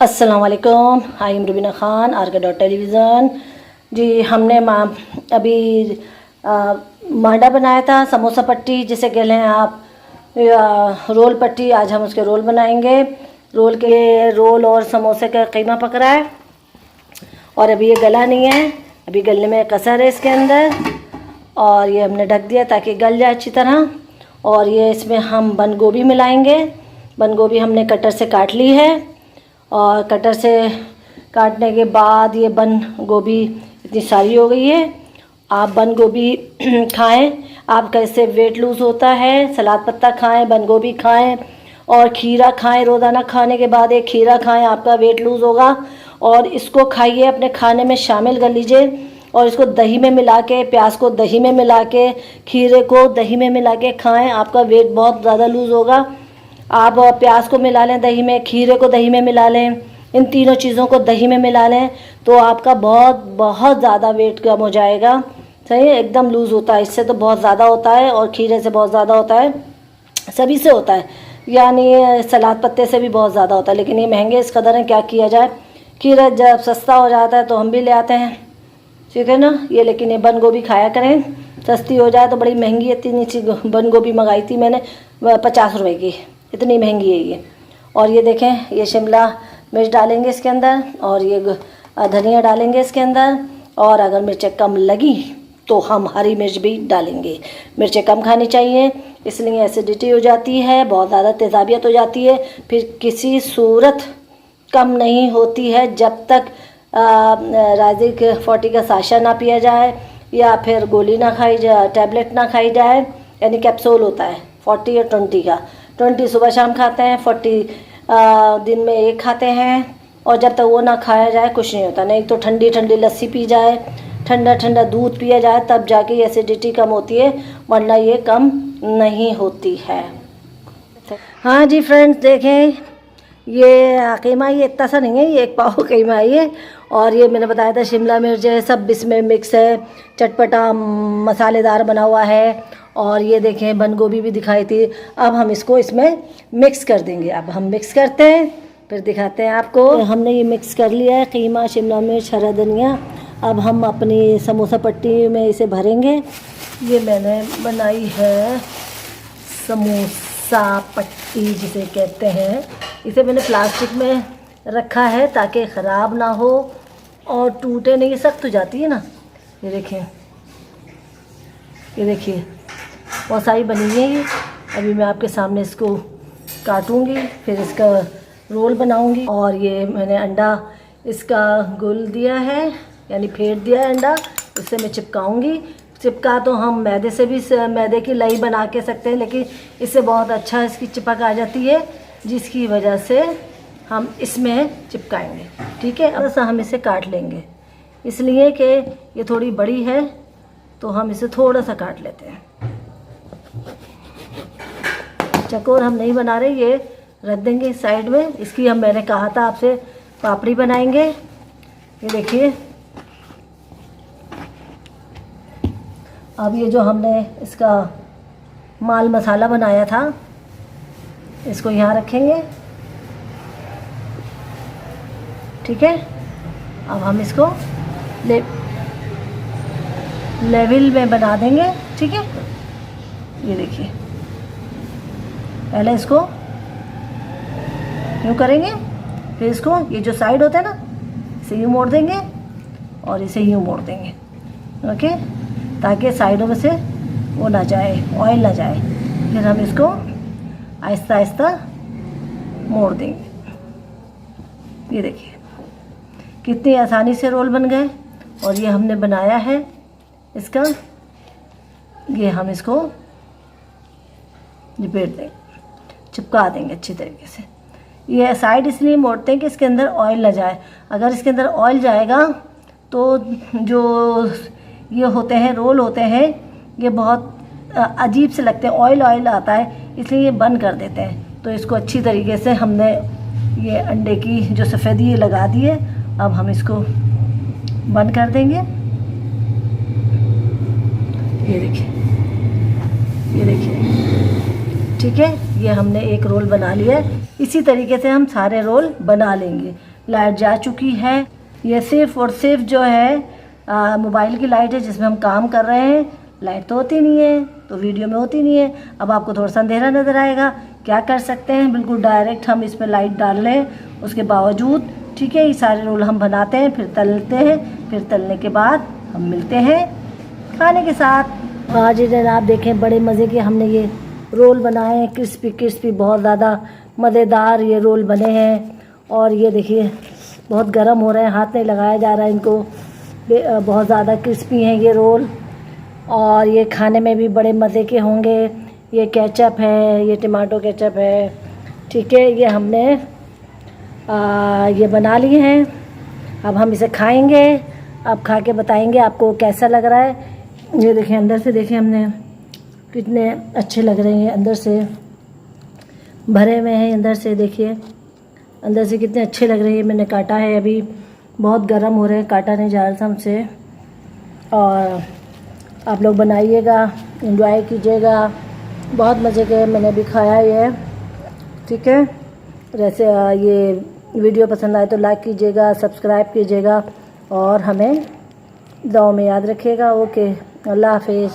अस्सलाम वालेकुम, I am Rubina Khan, R K dot television. जी, हमने अभी मांडा बनाया था, समोसा पट्टी जिसे कह लें आप, या रोल पट्टी। आज हम उसके रोल बनाएंगे। रोल के रोल और समोसे का कीमा पक रहा है और अभी ये गला नहीं है, अभी गलने में कसर है इसके अंदर। और ये हमने ढक दिया ताकि गल जाए अच्छी तरह। और ये इसमें हम बंद गोभी मिलाएंगे। बंद गोभी हमने कटर से काट ली है और कटर से काटने के बाद ये बंद गोभी इतनी सारी हो गई है। आप बंद गोभी खाएं, आपका इससे वेट लूज़ होता है। सलाद पत्ता खाएं, बंद गोभी खाएं और खीरा खाएं। रोज़ाना खाने के बाद एक खीरा खाएं, आपका वेट लूज़ होगा। और इसको खाइए, अपने खाने में शामिल कर लीजिए। और इसको दही में मिला के, प्याज को दही में मिला के, खीरे को दही में मिला के खाएँ, आपका वेट बहुत ज़्यादा लूज़ होगा। आप प्याज को मिला लें दही में, खीरे को दही में मिला लें, इन तीनों चीज़ों को दही में मिला लें तो आपका बहुत ज़्यादा वेट कम हो जाएगा। सही है, एकदम लूज़ होता है। इससे तो बहुत ज़्यादा होता है और खीरे से बहुत ज़्यादा होता है, सभी से होता है, यानी सलाद पत्ते से भी बहुत ज़्यादा होता है। लेकिन ये महंगे इस कदर हैं, क्या किया जाए। खीरा जब सस्ता हो जाता है तो हम भी ले आते हैं, ठीक है ना। ये लेकिन ये बंद गोभी खाया करें, सस्ती हो जाए तो। बड़ी महंगी है, इतनी सी बंद गोभी मंगाई थी मैंने 50 रुपए की, इतनी महंगी है ये। और ये देखें, ये शिमला मिर्च डालेंगे इसके अंदर और ये धनिया डालेंगे इसके अंदर। और अगर मिर्चें कम लगी तो हम हरी मिर्च भी डालेंगे। मिर्चें कम खानी चाहिए, इसलिए एसिडिटी हो जाती है, बहुत ज़्यादा तेज़ाबियत हो जाती है। फिर किसी सूरत कम नहीं होती है जब तक राजिक 40 का साशा ना पिया जाए या फिर गोली ना खाई जाए, टैबलेट ना खाई जाए। यानी कैप्सूल होता है 40 या 20 का। 20 सुबह शाम खाते हैं, 40 दिन में एक खाते हैं। और जब तक वो ना खाया जाए कुछ नहीं होता। नहीं तो ठंडी ठंडी लस्सी पी जाए, ठंडा ठंडा दूध पिया जाए, तब जाके ये एसिडिटी कम होती है, वरना ये कम नहीं होती है। हाँ जी फ्रेंड्स, देखें ये कीमा, ये इतना सा नहीं है, ये 1 पाव कीमा है ये। और ये मैंने बताया था शिमला मिर्च है, सब इसमें मिक्स है, चटपटा मसालेदार बना हुआ है। और ये देखें बंद गोभी भी दिखाई थी। अब हम इसको इसमें मिक्स कर देंगे। अब हम मिक्स करते हैं, फिर दिखाते हैं आपको। हमने ये मिक्स कर लिया है, कीमा, शिमला मिर्च, हरा धनिया। अब हम अपनी समोसा पट्टी में इसे भरेंगे। ये मैंने बनाई है समोसा पट्टी जिसे कहते हैं। इसे मैंने प्लास्टिक में रखा है ताकि ख़राब ना हो और टूटे नहीं, सख्त हो जाती है ना। ये देखें, ये देखिए बहुत सारी बनी है ये। अभी मैं आपके सामने इसको काटूंगी, फिर इसका रोल बनाऊंगी। और ये मैंने अंडा इसका गुल दिया है, यानी फेंट दिया है अंडा, इससे मैं चिपकाऊंगी। चिपका तो हम मैदे से भी, मैदे की लई बना के सकते हैं, लेकिन इससे बहुत अच्छा इसकी चिपक आ जाती है, जिसकी वजह से हम इसमें चिपकाएंगे। ठीक है, अब ऐसा हम इसे काट लेंगे, इसलिए कि ये थोड़ी बड़ी है तो हम इसे थोड़ा सा काट लेते हैं। चकोर हम नहीं बना रहे, ये रख देंगे साइड में। इसकी हम, मैंने कहा था आपसे, पापड़ी बनाएंगे। ये देखिए, अब ये जो हमने इसका माल मसाला बनाया था, इसको यहाँ रखेंगे। ठीक है, अब हम इसको लेवल में बना देंगे। ठीक है, ये देखिए, पहले इसको यूँ करेंगे, फिर इसको, ये जो साइड होता है ना, इसे यूँ मोड़ देंगे और इसे यूँ मोड़ देंगे। ओके, ताकि साइडों में से वो ना जाए, ऑयल ना जाए। फिर हम इसको आहिस्ता आहिस्ता मोड़ देंगे। ये देखिए कितनी आसानी से रोल बन गए। और ये हमने बनाया है इसका, ये हम इसको लपेट देंगे, चिपका देंगे अच्छी तरीके से। ये साइड इसलिए मोड़ते हैं कि इसके अंदर ऑयल ना जाए। अगर इसके अंदर ऑयल जाएगा तो जो ये होते हैं, रोल होते हैं, ये बहुत अजीब से लगते हैं, ऑयल ऑयल आता है, इसलिए ये बंद कर देते हैं। तो इसको अच्छी तरीके से हमने ये अंडे की जो सफ़ेदी लगा दी है, अब हम इसको बंद कर देंगे। ये देखिए, ये देखिए, ठीक है। ये हमने एक रोल बना लिया है। इसी तरीके से हम सारे रोल बना लेंगे। लाइट जा चुकी है। ये सिर्फ और सिर्फ जो है मोबाइल की लाइट है जिसमें हम काम कर रहे हैं। लाइट तो होती नहीं है, तो वीडियो में होती नहीं है। अब आपको थोड़ा सा अंधेरा नज़र आएगा, क्या कर सकते हैं, बिल्कुल डायरेक्ट हम इस पर लाइट डाल लें उसके बावजूद। ठीक है, ये सारे रोल हम बनाते हैं, फिर तलते हैं, फिर तलने के बाद हम मिलते हैं खाने के साथ। आज जनाब देखें, बड़े मज़े के हमने ये रोल बनाए हैं, क्रिस्पी क्रिस्पी, बहुत ज़्यादा मज़ेदार ये रोल बने हैं। और ये देखिए बहुत गर्म हो रहे हैं, हाथ नहीं लगाया जा रहा है इनको, बहुत ज़्यादा क्रिस्पी हैं ये रोल। और ये खाने में भी बड़े मज़े के होंगे। ये केचप है, ये टमाटो केचप है। ठीक है, ये हमने ये बना लिए हैं। अब हम इसे खाएंगे, अब खा के बताएंगे आपको कैसा लग रहा है। ये देखें, अंदर से देखें हमने कितने अच्छे लग रहे हैं, अंदर से भरे हुए हैं। अंदर से देखिए, अंदर से कितने अच्छे लग रहे हैं। मैंने काटा है, अभी बहुत गर्म हो रहे हैं, काटा नहीं जा रहा था हमसे। और आप लोग बनाइएगा, एंजॉय कीजिएगा, बहुत मज़े के। मैंने भी खाया ये। ठीक है, वैसे ये वीडियो पसंद आए तो लाइक कीजिएगा, सब्सक्राइब कीजिएगा और हमें दुआ में याद रखिएगा। ओके, अल्लाह हाफिज़।